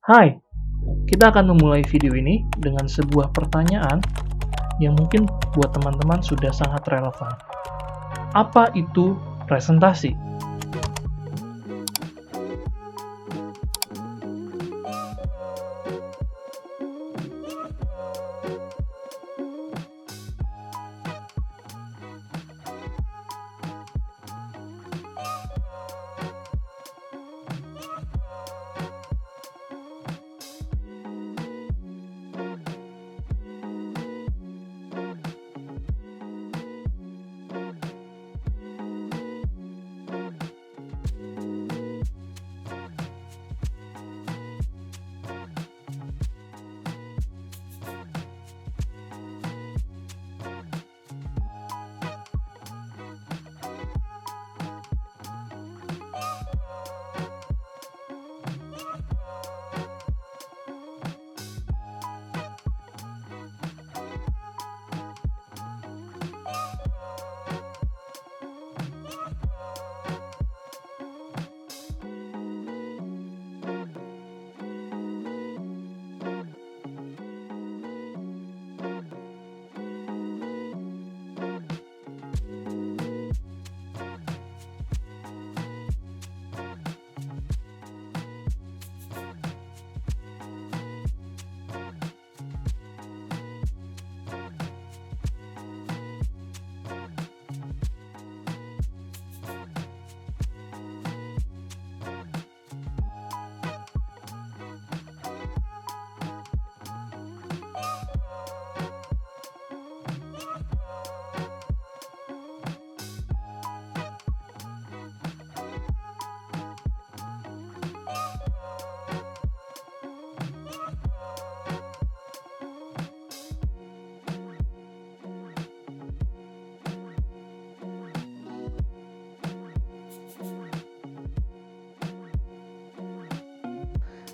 Hai, kita akan memulai video ini dengan sebuah pertanyaan yang mungkin buat teman-teman sudah sangat relevan. Apa itu presentasi?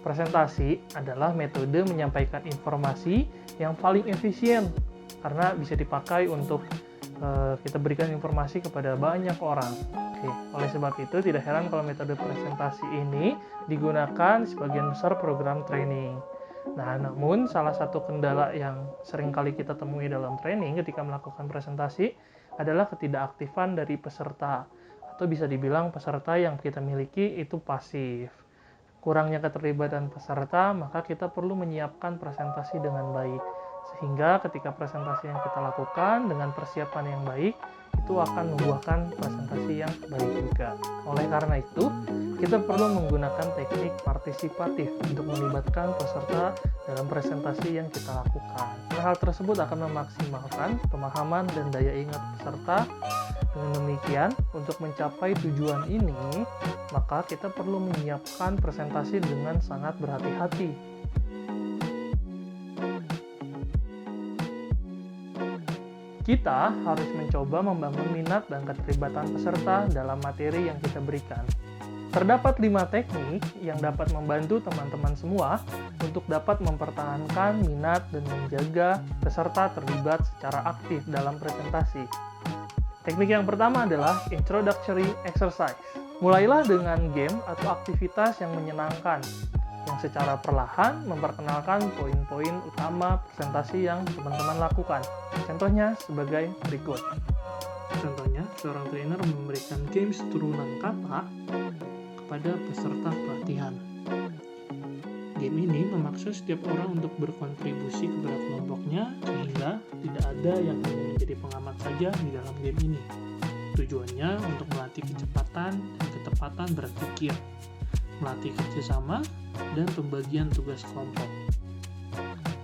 Presentasi adalah metode menyampaikan informasi yang paling efisien karena bisa dipakai untuk kita berikan informasi kepada banyak orang. Oke, oleh sebab itu tidak heran kalau metode presentasi ini digunakan sebagian besar program training. Nah, namun salah satu kendala yang sering kali kita temui dalam training ketika melakukan presentasi adalah ketidakaktifan dari peserta, atau bisa dibilang peserta yang kita miliki itu pasif. Kurangnya keterlibatan peserta, maka kita perlu menyiapkan presentasi dengan baik. Sehingga ketika presentasi yang kita lakukan dengan persiapan yang baik, itu akan membuahkan presentasi yang baik juga. Oleh karena itu, kita perlu menggunakan teknik partisipatif untuk melibatkan peserta dalam presentasi yang kita lakukan. Hal tersebut akan memaksimalkan pemahaman dan daya ingat peserta. Dengan demikian, untuk mencapai tujuan ini, maka kita perlu menyiapkan presentasi dengan sangat berhati-hati. Kita harus mencoba membangun minat dan keterlibatan peserta dalam materi yang kita berikan. Terdapat 5 teknik yang dapat membantu teman-teman semua untuk dapat mempertahankan minat dan menjaga peserta terlibat secara aktif dalam presentasi. Teknik yang pertama adalah introductory exercise. Mulailah dengan game atau aktivitas yang menyenangkan, yang secara perlahan memperkenalkan poin-poin utama presentasi yang teman-teman lakukan. Contohnya sebagai berikut. Contohnya, seorang trainer memberikan games turunan kata kepada peserta pelatihan. Game ini memaksa setiap orang untuk berkontribusi kepada kelompoknya, sehingga tidak ada yang hanya menjadi pengamat saja di dalam game ini. Tujuannya untuk melatih kecepatan dan ketepatan berpikir, melatih kerjasama, dan pembagian tugas kelompok.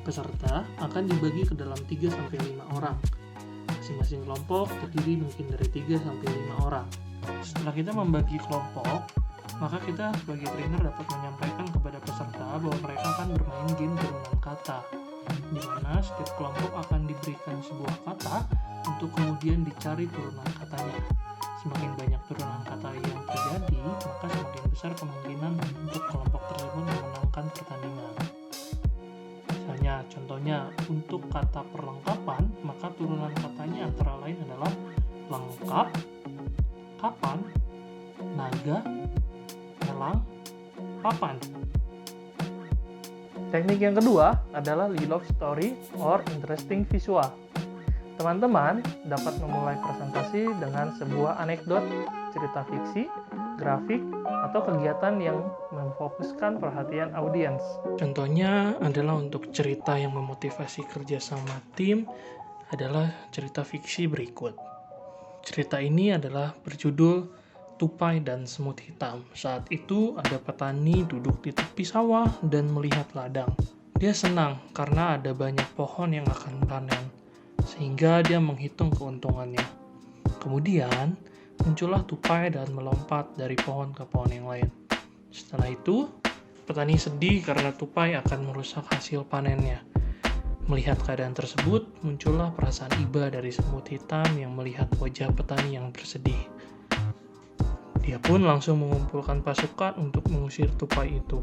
Peserta akan dibagi ke dalam 3-5 orang. Masing-masing kelompok terdiri mungkin dari 3-5 orang. Setelah kita membagi kelompok, maka kita sebagai trainer dapat menyampaikan kepada peserta bahwa mereka akan bermain game turunan kata, di mana setiap kelompok akan diberikan sebuah kata untuk kemudian dicari turunan katanya. Semakin banyak turunan kata yang terjadi, maka semakin besar kemungkinan untuk kelompok tersebut memenangkan pertandingan. Misalnya, contohnya untuk kata perlengkapan, maka turunan katanya antara lain adalah lengkap, kapan, naga, elang, papan. Teknik yang kedua adalah love story or interesting visual. Teman-teman dapat memulai presentasi dengan sebuah anekdot, cerita fiksi, grafik, atau kegiatan yang memfokuskan perhatian audiens. Contohnya adalah untuk cerita yang memotivasi kerja sama tim adalah cerita fiksi berikut. Cerita ini adalah berjudul Tupai dan Semut Hitam. Saat itu ada petani duduk di tepi sawah dan melihat ladang. Dia senang karena ada banyak pohon yang akan panen, sehingga dia menghitung keuntungannya. Kemudian, muncullah tupai dan melompat dari pohon ke pohon yang lain. Setelah itu, petani sedih karena tupai akan merusak hasil panennya. Melihat keadaan tersebut, muncullah perasaan iba dari semut hitam yang melihat wajah petani yang bersedih. Dia pun langsung mengumpulkan pasukan untuk mengusir tupai itu.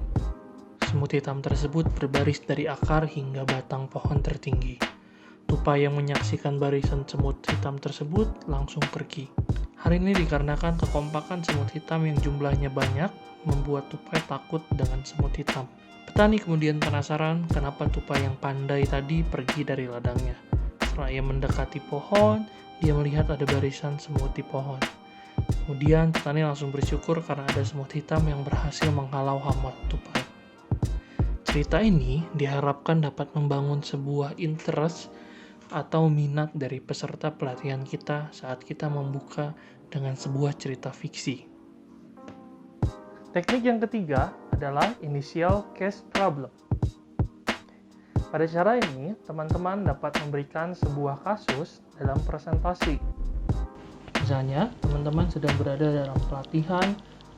Semut hitam tersebut berbaris dari akar hingga batang pohon tertinggi. Tupai yang menyaksikan barisan semut hitam tersebut langsung pergi. Hal ini dikarenakan kekompakan semut hitam yang jumlahnya banyak membuat tupai takut dengan semut hitam. Petani kemudian penasaran kenapa tupai yang pandai tadi pergi dari ladangnya. Setelah ia mendekati pohon, dia melihat ada barisan semut di pohon. Kemudian petani langsung bersyukur karena ada semut hitam yang berhasil menghalau hama tupai. Cerita ini diharapkan dapat membangun sebuah interest atau minat dari peserta pelatihan kita saat kita membuka dengan sebuah cerita fiksi. Teknik yang ketiga adalah initial case problem. Pada cara ini, teman-teman dapat memberikan sebuah kasus dalam presentasi. Misalnya, teman-teman sedang berada dalam pelatihan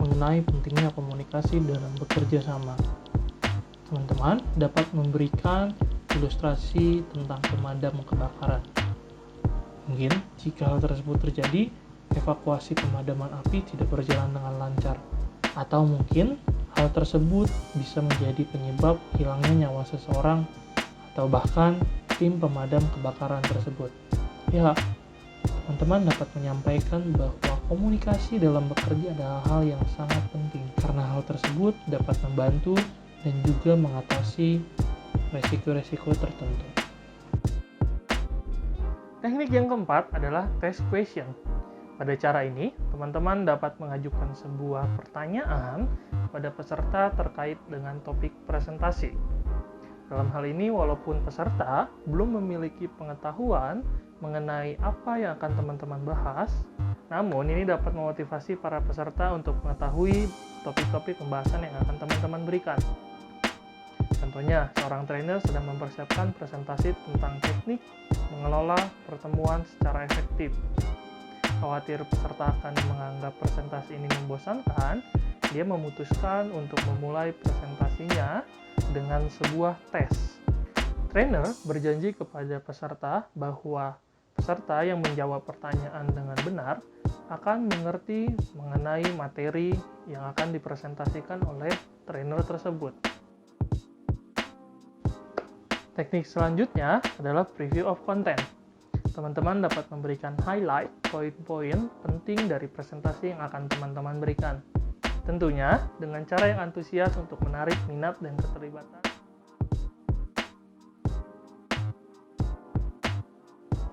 mengenai pentingnya komunikasi dalam bekerja sama. Teman-teman dapat memberikan ilustrasi tentang pemadam kebakaran. Mungkin jika hal tersebut terjadi, evakuasi pemadaman api tidak berjalan dengan lancar. Atau mungkin hal tersebut bisa menjadi penyebab hilangnya nyawa seseorang atau bahkan tim pemadam kebakaran tersebut. Ya, teman-teman dapat menyampaikan bahwa komunikasi dalam bekerja adalah hal yang sangat penting karena hal tersebut dapat membantu dan juga mengatasi resiko-resiko tertentu. Teknik yang keempat adalah test question. Pada cara ini, teman-teman dapat mengajukan sebuah pertanyaan pada peserta terkait dengan topik presentasi. Dalam hal ini, walaupun peserta belum memiliki pengetahuan mengenai apa yang akan teman-teman bahas, namun ini dapat memotivasi para peserta untuk mengetahui topik-topik pembahasan yang akan teman-teman berikan. Contohnya, seorang trainer sedang mempersiapkan presentasi tentang teknik mengelola pertemuan secara efektif. Khawatir peserta akan menganggap presentasi ini membosankan, dia memutuskan untuk memulai presentasinya dengan sebuah tes. Trainer berjanji kepada peserta bahwa peserta yang menjawab pertanyaan dengan benar akan mengerti mengenai materi yang akan dipresentasikan oleh trainer tersebut. Teknik selanjutnya adalah preview of content. Teman-teman dapat memberikan highlight poin-poin penting dari presentasi yang akan teman-teman berikan. Tentunya dengan cara yang antusias untuk menarik minat dan keterlibatan.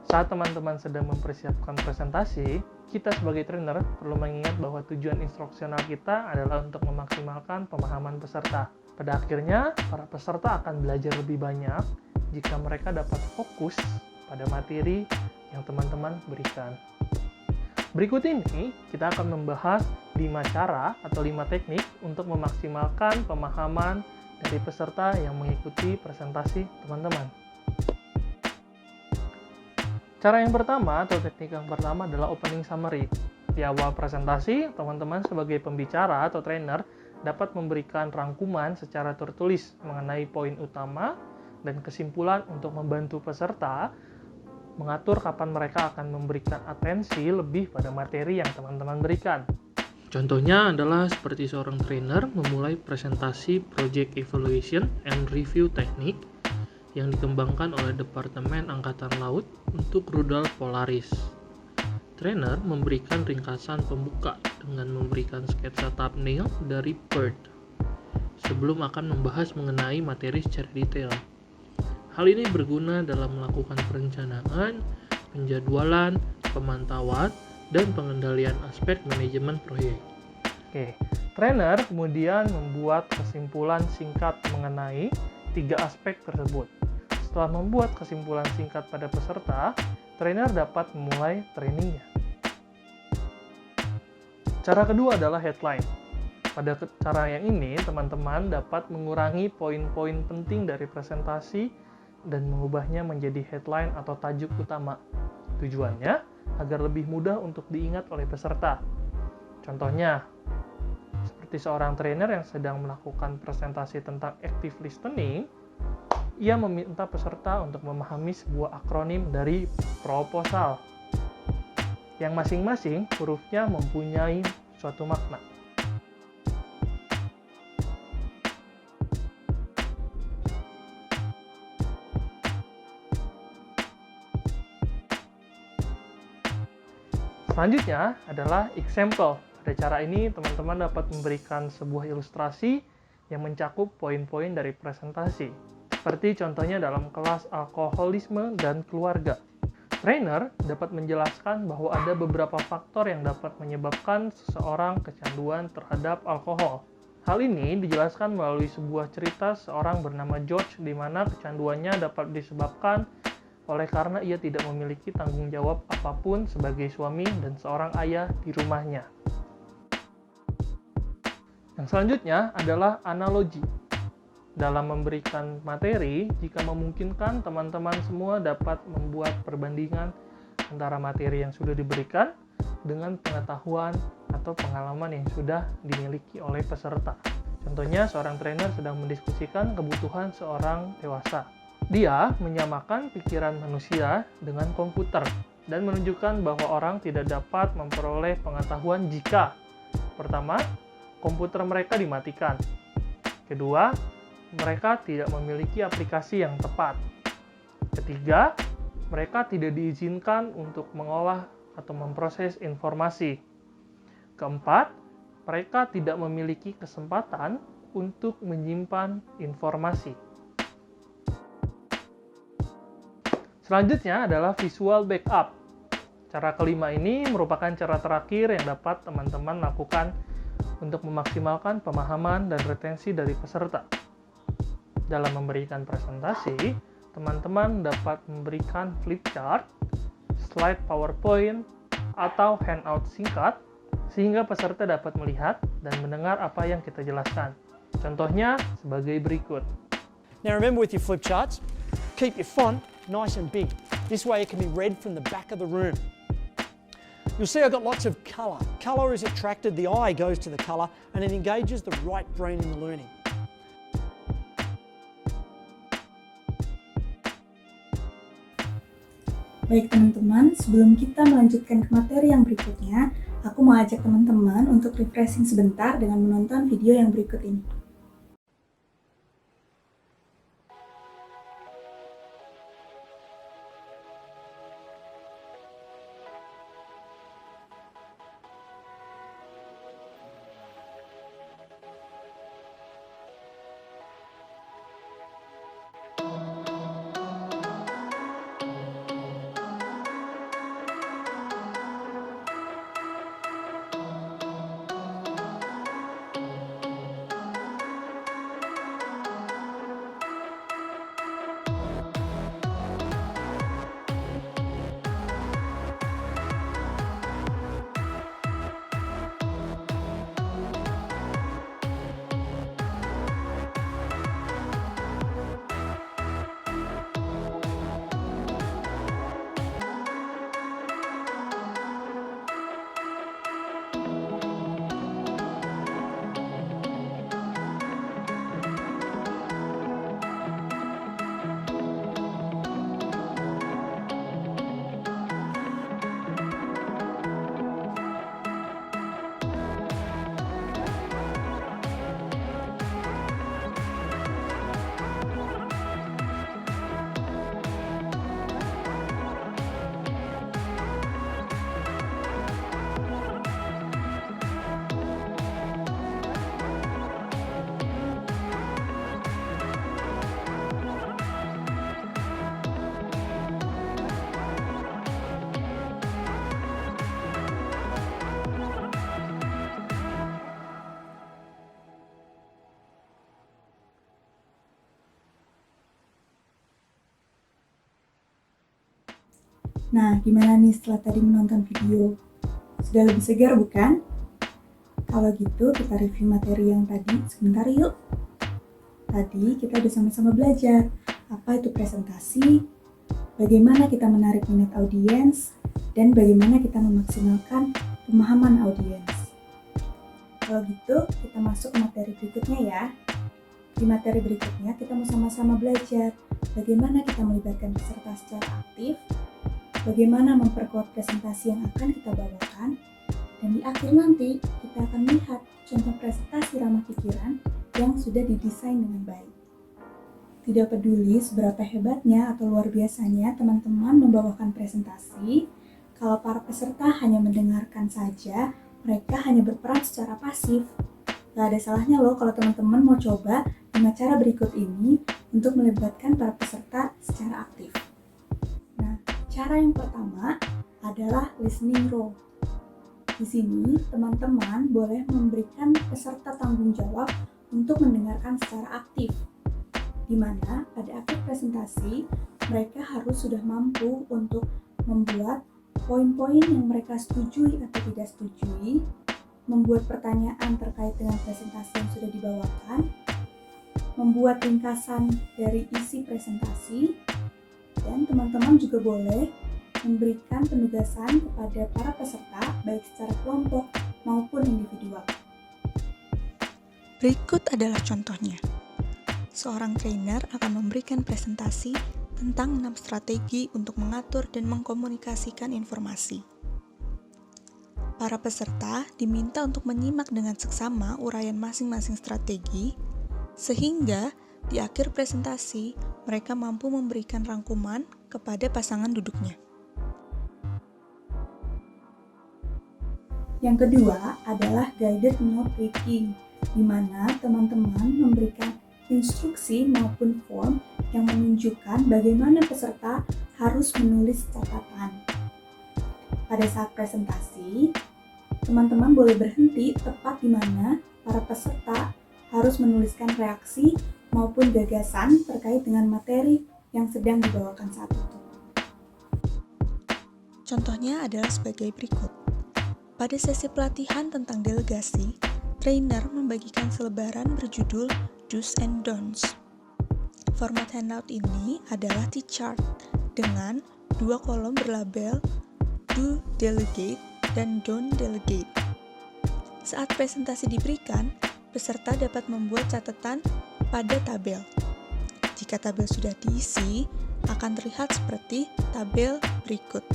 Saat teman-teman sedang mempersiapkan presentasi, kita sebagai trainer perlu mengingat bahwa tujuan instruksional kita adalah untuk memaksimalkan pemahaman peserta. Pada akhirnya, para peserta akan belajar lebih banyak jika mereka dapat fokus pada materi yang teman-teman berikan. Berikut ini, kita akan membahas 5 cara atau 5 teknik untuk memaksimalkan pemahaman dari peserta yang mengikuti presentasi teman-teman. Cara yang pertama atau teknik yang pertama adalah opening summary. Di awal presentasi, teman-teman sebagai pembicara atau trainer dapat memberikan rangkuman secara tertulis mengenai poin utama dan kesimpulan untuk membantu peserta mengatur kapan mereka akan memberikan atensi lebih pada materi yang teman-teman berikan. Contohnya adalah seperti seorang trainer memulai presentasi Project Evaluation and Review Technique yang dikembangkan oleh Departemen Angkatan Laut untuk rudal Polaris. Trainer memberikan ringkasan pembuka dengan memberikan sketsa thumbnail dari Bird. sebelum akan membahas mengenai materi secara detail. Hal ini berguna dalam melakukan perencanaan, penjadwalan, pemantauan, dan pengendalian aspek manajemen proyek. Oke, trainer kemudian membuat kesimpulan singkat mengenai 3 aspek tersebut. Setelah membuat kesimpulan singkat pada peserta, trainer dapat memulai trainingnya. Cara kedua adalah headline. Pada cara yang ini, teman-teman dapat mengurangi poin-poin penting dari presentasi dan mengubahnya menjadi headline atau tajuk utama. Tujuannya agar lebih mudah untuk diingat oleh peserta. Contohnya, seperti seorang trainer yang sedang melakukan presentasi tentang active listening, ia meminta peserta untuk memahami sebuah akronim dari proposal, yang masing-masing hurufnya mempunyai suatu makna. Selanjutnya adalah example. Pada cara ini, teman-teman dapat memberikan sebuah ilustrasi yang mencakup poin-poin dari presentasi. Seperti contohnya dalam kelas alkoholisme dan keluarga. Trainer dapat menjelaskan bahwa ada beberapa faktor yang dapat menyebabkan seseorang kecanduan terhadap alkohol. Hal ini dijelaskan melalui sebuah cerita seorang bernama George di mana kecanduannya dapat disebabkan oleh karena ia tidak memiliki tanggung jawab apapun sebagai suami dan seorang ayah di rumahnya. Yang selanjutnya adalah analogi. Dalam memberikan materi, jika memungkinkan, teman-teman semua dapat membuat perbandingan antara materi yang sudah diberikan dengan pengetahuan atau pengalaman yang sudah dimiliki oleh peserta. Contohnya, seorang trainer sedang mendiskusikan kebutuhan seorang dewasa. Dia menyamakan pikiran manusia dengan komputer dan menunjukkan bahwa orang tidak dapat memperoleh pengetahuan jika pertama, komputer mereka dimatikan. Kedua, mereka tidak memiliki aplikasi yang tepat. Ketiga, mereka tidak diizinkan untuk mengolah atau memproses informasi. Keempat, mereka tidak memiliki kesempatan untuk menyimpan informasi. Selanjutnya adalah visual backup. Cara kelima ini merupakan cara terakhir yang dapat teman-teman lakukan untuk memaksimalkan pemahaman dan retensi dari peserta. Dalam memberikan presentasi, teman-teman dapat memberikan flip chart, slide PowerPoint, atau handout singkat, sehingga peserta dapat melihat dan mendengar apa yang kita jelaskan. Contohnya sebagai berikut. Now remember with your flip charts, keep your font nice and big. This way it can be read from the back of the room. You'll see I've got lots of colour. Colour is attracted, the eye goes to the colour, and it engages the right brain in the learning. Baik teman-teman, sebelum kita melanjutkan ke materi yang berikutnya, aku mau ajak teman-teman untuk refreshing sebentar dengan menonton video yang berikut ini. Nah, gimana nih setelah tadi menonton video? Sudah lebih segar bukan? Kalau gitu kita review materi yang tadi sebentar yuk. Tadi kita udah sama-sama belajar apa itu presentasi, bagaimana kita menarik minat audiens, dan bagaimana kita memaksimalkan pemahaman audiens. Kalau gitu kita masuk ke materi berikutnya ya. Di materi berikutnya kita mau sama-sama belajar bagaimana kita melibatkan peserta secara aktif, bagaimana memperkuat presentasi yang akan kita bawakan, dan di akhir nanti kita akan melihat contoh presentasi ramah pikiran yang sudah didesain dengan baik. Tidak peduli seberapa hebatnya atau luar biasanya teman-teman membawakan presentasi, kalau para peserta hanya mendengarkan saja, mereka hanya berperan secara pasif. Gak ada salahnya loh kalau teman-teman mau coba 5 cara berikut ini untuk melibatkan para peserta secara aktif. Nah, cara yang pertama adalah listening role. Di sini, teman-teman boleh memberikan peserta tanggung jawab untuk mendengarkan secara aktif, di mana pada akhir presentasi, mereka harus sudah mampu untuk membuat poin-poin yang mereka setujui atau tidak setujui, membuat pertanyaan terkait dengan presentasi yang sudah dibawakan, membuat ringkasan dari isi presentasi, dan teman-teman juga boleh memberikan penugasan kepada para peserta baik secara kelompok maupun individual. Berikut adalah contohnya. Seorang trainer akan memberikan presentasi tentang 6 strategi untuk mengatur dan mengkomunikasikan informasi. Para peserta diminta untuk menyimak dengan seksama uraian masing-masing strategi, sehingga di akhir presentasi mereka mampu memberikan rangkuman kepada pasangan duduknya. Yang kedua adalah guided note taking, di mana teman-teman memberikan instruksi maupun form yang menunjukkan bagaimana peserta harus menulis catatan. Pada saat presentasi, teman-teman boleh berhenti tepat di mana para peserta harus menuliskan reaksi maupun gagasan terkait dengan materi yang sedang dibawakan saat itu. Contohnya adalah sebagai berikut. Pada sesi pelatihan tentang delegasi, trainer membagikan selebaran berjudul Do's and Don'ts. Format handout ini adalah T-chart dengan 2 kolom berlabel Do Delegate dan Don't Delegate. Saat presentasi diberikan, peserta dapat membuat catatan pada tabel. Jika tabel sudah diisi, akan terlihat seperti tabel berikut.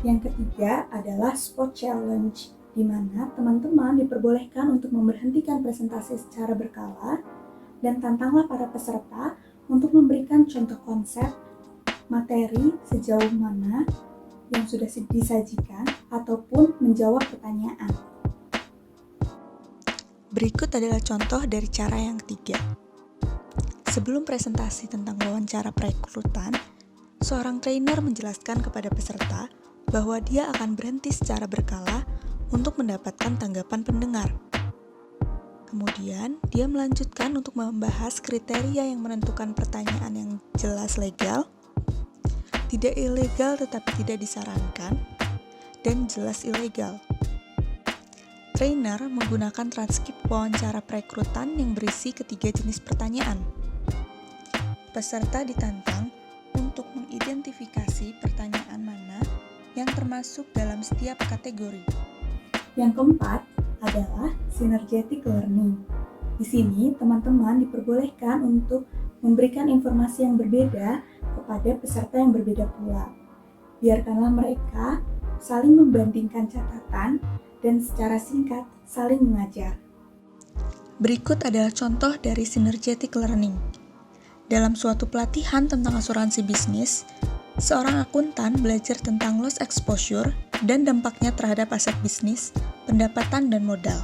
Yang ketiga adalah spot challenge, di mana teman-teman diperbolehkan untuk memberhentikan presentasi secara berkala dan tantanglah para peserta untuk memberikan contoh konsep materi sejauh mana yang sudah disajikan ataupun menjawab pertanyaan. Berikut adalah contoh dari cara yang ketiga. Sebelum presentasi tentang wawancara perekrutan, seorang trainer menjelaskan kepada peserta bahwa dia akan berhenti secara berkala untuk mendapatkan tanggapan pendengar. Kemudian, dia melanjutkan untuk membahas kriteria yang menentukan pertanyaan yang jelas legal, tidak ilegal tetapi tidak disarankan, dan jelas ilegal. Trainer menggunakan transkrip wawancara perekrutan yang berisi ketiga jenis pertanyaan. Peserta ditantang untuk mengidentifikasi pertanyaan mana yang termasuk dalam setiap kategori. Yang keempat adalah synergetic learning. Di sini, teman-teman diperbolehkan untuk memberikan informasi yang berbeda kepada peserta yang berbeda pula. Biarkanlah mereka saling membandingkan catatan dan secara singkat saling mengajar. Berikut adalah contoh dari synergetic learning. Dalam suatu pelatihan tentang asuransi bisnis, seorang akuntan belajar tentang loss exposure dan dampaknya terhadap aset bisnis, pendapatan, dan modal.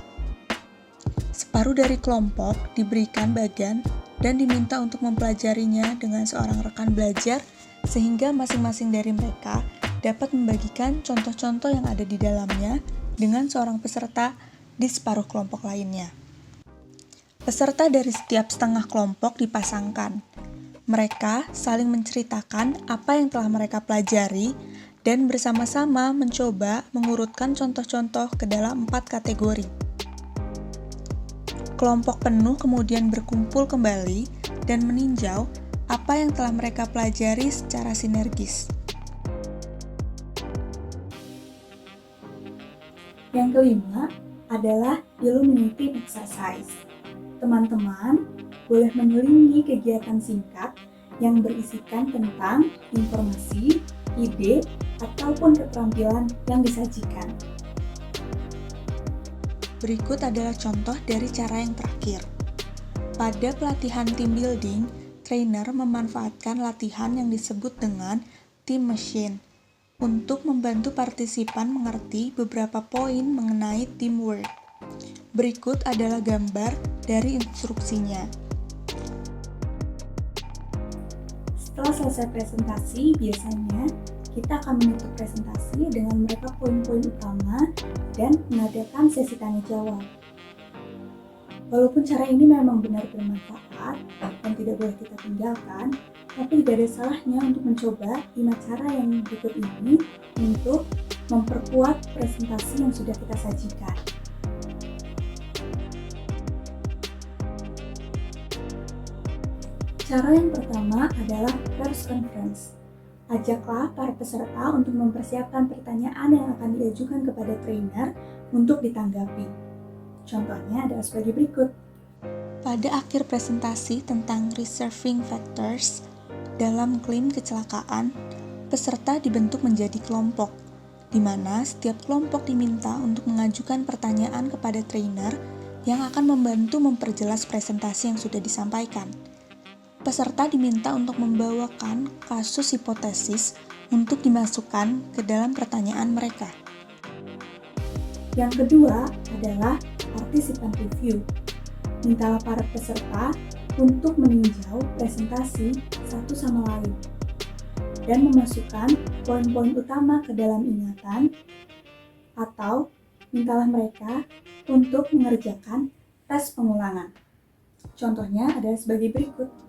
Separuh dari kelompok diberikan bagan dan diminta untuk mempelajarinya dengan seorang rekan belajar sehingga masing-masing dari mereka dapat membagikan contoh-contoh yang ada di dalamnya dengan seorang peserta di separuh kelompok lainnya. Peserta dari setiap setengah kelompok dipasangkan. Mereka saling menceritakan apa yang telah mereka pelajari dan bersama-sama mencoba mengurutkan contoh-contoh ke dalam 4 kategori. Kelompok penuh kemudian berkumpul kembali dan meninjau apa yang telah mereka pelajari secara sinergis. Yang kelima adalah illuminating exercise. Teman-teman boleh menyelingi kegiatan singkat yang berisikan tentang informasi, ide, ataupun keterampilan yang disajikan. Berikut adalah contoh dari cara yang terakhir. Pada pelatihan team building, trainer memanfaatkan latihan yang disebut dengan team machine untuk membantu partisipan mengerti beberapa poin mengenai teamwork. Berikut adalah gambar dari instruksinya. Setelah selesai presentasi, biasanya kita akan menutup presentasi dengan mereka poin-poin utama dan mengadakan sesi tanya jawab. Walaupun cara ini memang benar bermanfaat dan tidak boleh kita tinggalkan, tapi tidak ada salahnya untuk mencoba 5 cara yang berikut ini untuk memperkuat presentasi yang sudah kita sajikan. Cara yang pertama adalah press conference. Ajaklah para peserta untuk mempersiapkan pertanyaan yang akan diajukan kepada trainer untuk ditanggapi. Contohnya adalah sebagai berikut. Pada akhir presentasi tentang reserving factors, dalam klaim kecelakaan, peserta dibentuk menjadi kelompok, di mana setiap kelompok diminta untuk mengajukan pertanyaan kepada trainer yang akan membantu memperjelas presentasi yang sudah disampaikan. Peserta diminta untuk membawakan kasus hipotesis untuk dimasukkan ke dalam pertanyaan mereka. Yang kedua adalah participant review. Mintalah para peserta untuk meninjau presentasi satu sama lain dan memasukkan poin-poin utama ke dalam ingatan, atau mintalah mereka untuk mengerjakan tes pengulangan. Contohnya adalah sebagai berikut.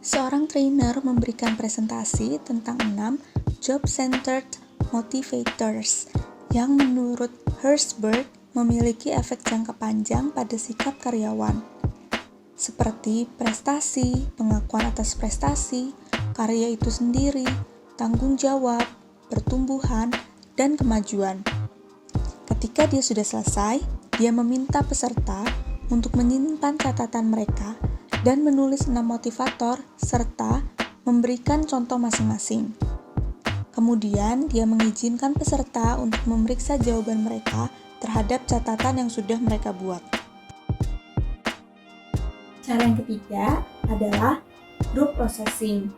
Seorang trainer memberikan presentasi tentang 6 job-centered motivators yang menurut Herzberg memiliki efek jangka panjang pada sikap karyawan, seperti prestasi, pengakuan atas prestasi, karya itu sendiri, tanggung jawab, pertumbuhan, dan kemajuan. Ketika dia sudah selesai, dia meminta peserta untuk menyimpan catatan mereka dan menulis 6 motivator serta memberikan contoh masing-masing. Kemudian, dia mengizinkan peserta untuk memeriksa jawaban mereka terhadap catatan yang sudah mereka buat. Cara yang ketiga adalah group processing.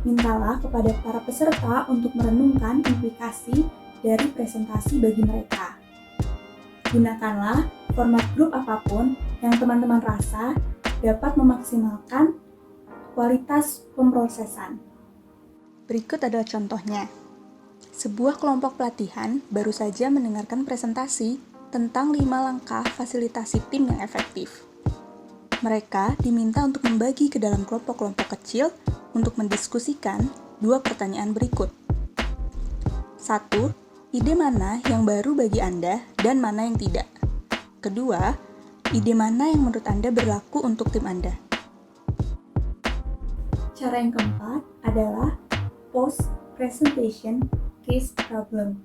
Mintalah kepada para peserta untuk merenungkan implikasi dari presentasi bagi mereka. Gunakanlah format grup apapun yang teman-teman rasa dapat memaksimalkan kualitas pemrosesan. Berikut adalah contohnya. Sebuah kelompok pelatihan baru saja mendengarkan presentasi tentang 5 langkah fasilitasi tim yang efektif. Mereka diminta untuk membagi ke dalam kelompok-kelompok kecil untuk mendiskusikan 2 pertanyaan berikut. 1. Ide mana yang baru bagi Anda dan mana yang tidak? Kedua, ide mana yang menurut Anda berlaku untuk tim Anda? Cara yang keempat adalah post-presentation case problem.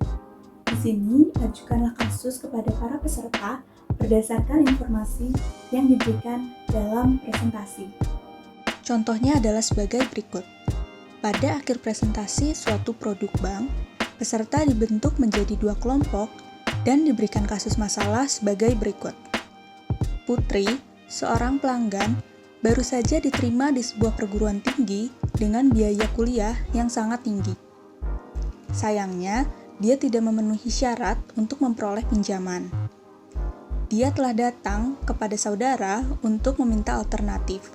Di sini, ajukanlah kasus kepada para peserta berdasarkan informasi yang diberikan dalam presentasi. Contohnya adalah sebagai berikut. Pada akhir presentasi suatu produk bank, peserta dibentuk menjadi 2 kelompok dan diberikan kasus masalah sebagai berikut. Putri, seorang pelanggan, baru saja diterima di sebuah perguruan tinggi dengan biaya kuliah yang sangat tinggi. Sayangnya, dia tidak memenuhi syarat untuk memperoleh pinjaman. Dia telah datang kepada saudara untuk meminta alternatif.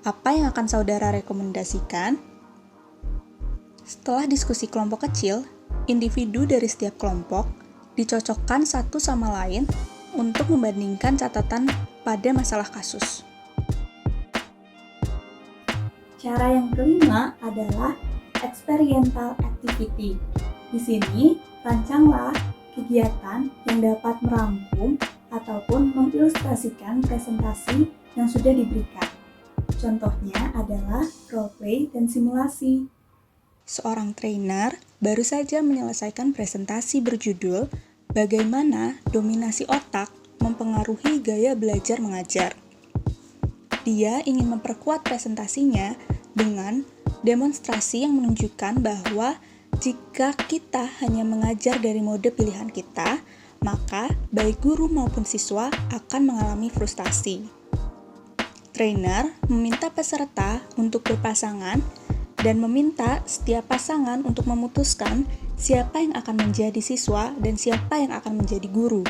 Apa yang akan saudara rekomendasikan? Setelah diskusi kelompok kecil, individu dari setiap kelompok dicocokkan satu sama lain untuk membandingkan catatan pada masalah kasus. Cara yang kelima adalah experiential activity. Di sini, rancanglah kegiatan yang dapat merangkum ataupun mengilustrasikan presentasi yang sudah diberikan. Contohnya adalah role play dan simulasi. Seorang trainer baru saja menyelesaikan presentasi berjudul Bagaimana Dominasi Otak Mempengaruhi Gaya Belajar Mengajar. Dia ingin memperkuat presentasinya dengan demonstrasi yang menunjukkan bahwa jika kita hanya mengajar dari mode pilihan kita, maka baik guru maupun siswa akan mengalami frustasi. Trainer meminta peserta untuk berpasangan dan meminta setiap pasangan untuk memutuskan siapa yang akan menjadi siswa dan siapa yang akan menjadi guru.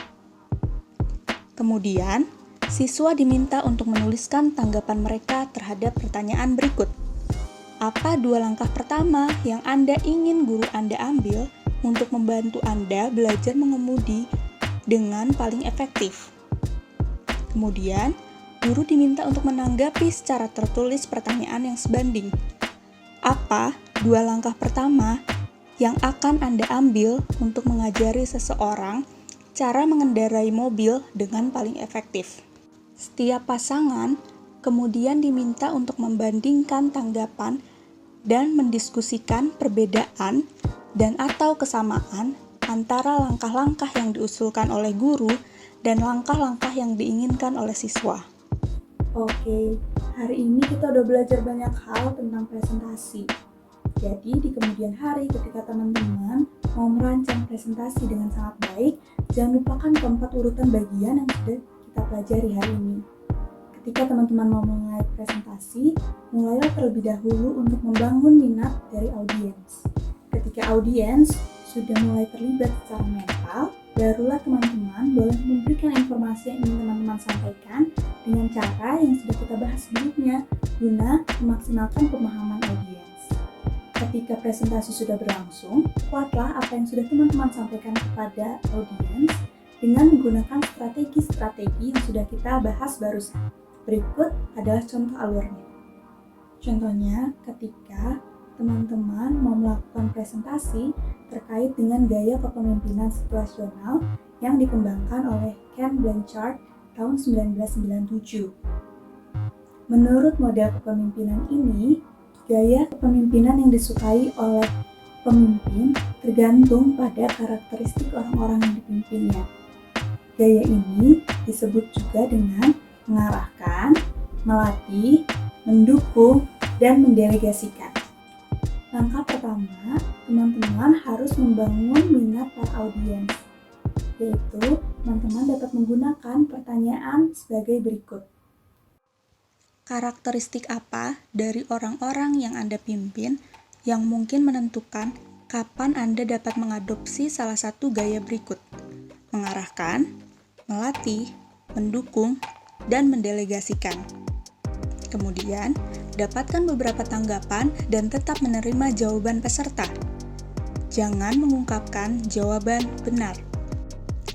Kemudian, siswa diminta untuk menuliskan tanggapan mereka terhadap pertanyaan berikut. Apa 2 langkah pertama yang Anda ingin guru Anda ambil untuk membantu Anda belajar mengemudi dengan paling efektif? Kemudian, guru diminta untuk menanggapi secara tertulis pertanyaan yang sebanding. Apa 2 langkah pertama yang akan Anda ambil untuk mengajari seseorang cara mengendarai mobil dengan paling efektif? Setiap pasangan kemudian diminta untuk membandingkan tanggapan dan mendiskusikan perbedaan dan atau kesamaan antara langkah-langkah yang diusulkan oleh guru dan langkah-langkah yang diinginkan oleh siswa. Oke, hari ini kita udah belajar banyak hal tentang presentasi. Jadi di kemudian hari ketika teman-teman mau merancang presentasi dengan sangat baik, jangan lupakan keempat urutan bagian yang sudah kita pelajari hari ini. Ketika teman-teman mau mulai presentasi, mulailah terlebih dahulu untuk membangun minat dari audiens. Ketika audiens sudah mulai terlibat secara mental, barulah teman-teman boleh memberikan informasi yang ingin teman-teman sampaikan dengan cara yang sudah kita bahas sebelumnya, guna memaksimalkan pemahaman audiens. Ketika presentasi sudah berlangsung, kuatlah apa yang sudah teman-teman sampaikan kepada audiens dengan menggunakan strategi-strategi yang sudah kita bahas barusan. Berikut adalah contoh alurnya. Contohnya, ketika teman-teman mau melakukan presentasi terkait dengan gaya kepemimpinan situasional yang dikembangkan oleh Ken Blanchard tahun 1997. Menurut model kepemimpinan ini, gaya kepemimpinan yang disukai oleh pemimpin tergantung pada karakteristik orang-orang yang dipimpinnya. Gaya ini disebut juga dengan mengarahkan, melatih, mendukung, dan mendelegasikan. Langkah pertama, teman-teman harus membangun minat para audiens, yaitu teman-teman dapat menggunakan pertanyaan sebagai berikut. Karakteristik apa dari orang-orang yang Anda pimpin yang mungkin menentukan kapan Anda dapat mengadopsi salah satu gaya berikut? Mengarahkan, melatih, mendukung, dan mendelegasikan. Kemudian, dapatkan beberapa tanggapan dan tetap menerima jawaban peserta. Jangan mengungkapkan jawaban benar.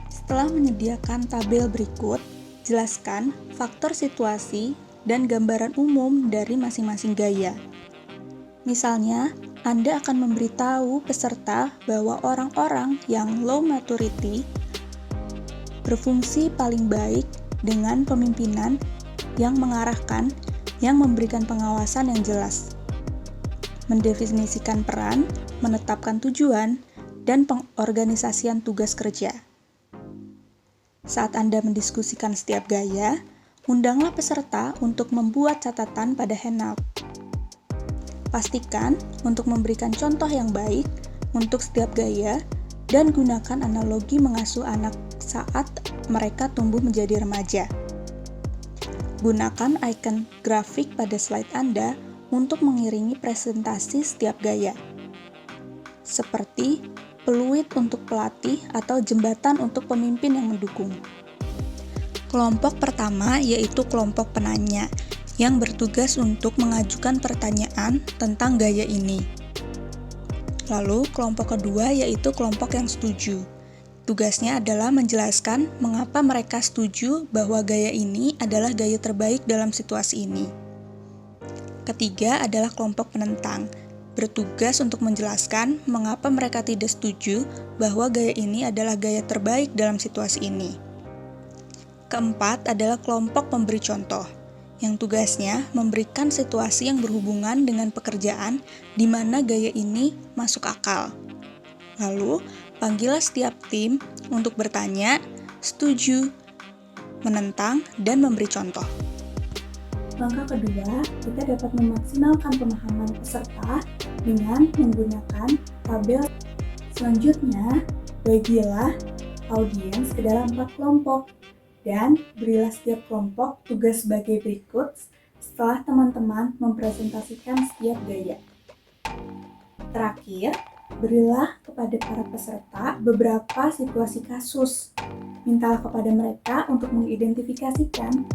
Setelah menyediakan tabel berikut, jelaskan faktor situasi dan gambaran umum dari masing-masing gaya. Misalnya, Anda akan memberitahu peserta bahwa orang-orang yang low maturity berfungsi paling baik dengan pemimpinan yang mengarahkan, yang memberikan pengawasan yang jelas, mendefinisikan peran, menetapkan tujuan, dan pengorganisasian tugas kerja. Saat Anda mendiskusikan setiap gaya, undanglah peserta untuk membuat catatan pada handout. Pastikan untuk memberikan contoh yang baik untuk setiap gaya dan gunakan analogi mengasuh anak saat mereka tumbuh menjadi remaja. Gunakan icon grafik pada slide Anda untuk mengiringi presentasi setiap gaya, seperti peluit untuk pelatih atau jembatan untuk pemimpin yang mendukung. Kelompok pertama yaitu kelompok penanya yang bertugas untuk mengajukan pertanyaan tentang gaya ini. Lalu kelompok kedua yaitu kelompok yang setuju. Tugasnya adalah menjelaskan mengapa mereka setuju bahwa gaya ini adalah gaya terbaik dalam situasi ini. Ketiga adalah kelompok penentang, bertugas untuk menjelaskan mengapa mereka tidak setuju bahwa gaya ini adalah gaya terbaik dalam situasi ini. Keempat adalah kelompok pemberi contoh, yang tugasnya memberikan situasi yang berhubungan dengan pekerjaan di mana gaya ini masuk akal. Lalu, panggillah setiap tim untuk bertanya, setuju, menentang, dan memberi contoh. Langkah kedua, kita dapat memaksimalkan pemahaman peserta dengan menggunakan tabel. Selanjutnya, bagilah audiens ke dalam 4 kelompok dan berilah setiap kelompok tugas sebagai berikut setelah teman-teman mempresentasikan setiap gaya. Terakhir, berilah kepada para peserta beberapa situasi kasus. Mintalah kepada mereka untuk mengidentifikasikan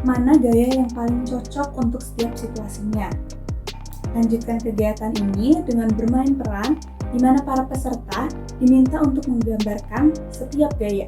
mana gaya yang paling cocok untuk setiap situasinya. Lanjutkan kegiatan ini dengan bermain peran, di mana para peserta diminta untuk menggambarkan setiap gaya.